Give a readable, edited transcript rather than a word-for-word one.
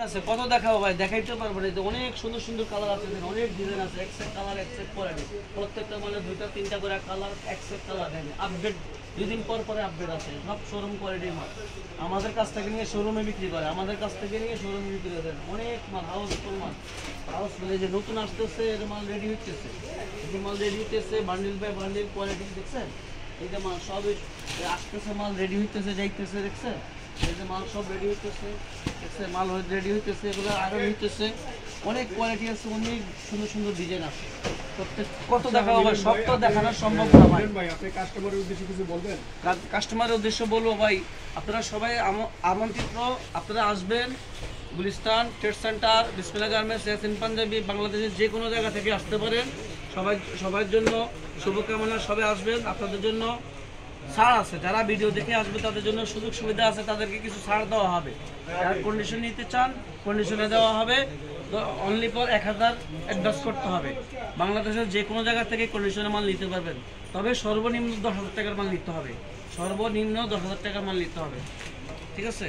আছে কত দেখাবো ভাই, দেখাইতে পারবো না। অনেক সুন্দর সুন্দর কালার আছে, অনেক ডিজাইন আছে, এক সেট কালার এক সেট কোয়ালিটি, প্রত্যেকটা মানে 2টা 3টা করে কালার, এক সেট কালার দেন। আপডেট 2 দিন পর পরে আপডেট আছে, সব শোরুম কোয়ালিটির মাল। আমাদের কাছ থেকে নিয়ে শোরুমে বিক্রি করে, আমাদের কাছ থেকে নিয়ে শোরুমে বিক্রি করে। অনেক মাল হাউসফুল মাল, হাউসফুল। এই যে নতুন আসতেছে এর মাল রেডি হইতেছে, এই মাল রেডি হইতেছে, বান্ডিল বাই বান্ডিল কোয়ালিটি দেখছেন। এই যে মাল সবই আসতেছে, মাল রেডি হইতেছে, যাইতেছে, দেখছেন। এই যে মাল সব রেডি হইতেছে, দেখছেন, মাল রেডি হইতেছে, এগুলো আরো হইতেছে। অনেক কোয়ালিটি আছে, অনেক সুন্দর সুন্দর ডিজাইন আছে। প্রত্যেক কত দেখাবো ভাই, সব তো দেখানো সম্ভব না ভাই। আপনি কাস্টমারের উদ্দেশ্যে কিছু বলবেন? কাস্টমারের উদ্দেশ্যে বলবো ভাই, আপনারা সবাই আমন্ত্রিত, আপনারা আসবেন। গুলিস্তান ট্রেড সেন্টার, বিসমিল্লাহ গার্মেন্টস, ইয়াসিন পাঞ্জাবি, বাংলাদেশের যে কোনো জায়গা থেকে আসতে পারেন। সবার জন্য শুভকামনা, সবাই আসবেন। আপনাদের জন্য ছাড় আছে, যারা ভিডিও দেখে আসবে তাদের জন্য সুযোগ সুবিধা আছে, তাদেরকে কিছু ছাড় দেওয়া হবে। যারা কন্ডিশন নিতে চান কন্ডিশনে দেওয়া হবে, অনলি ফর 1000 অ্যাডভান্স করতে হবে। বাংলাদেশের যে কোনো জায়গা থেকে কন্ডিশনের মাল নিতে পারবেন, তবে সর্বনিম্ন 10,000 টাকার মাল নিতে হবে, সর্বনিম্ন 10,000 টাকার মাল নিতে হবে, ঠিক আছে।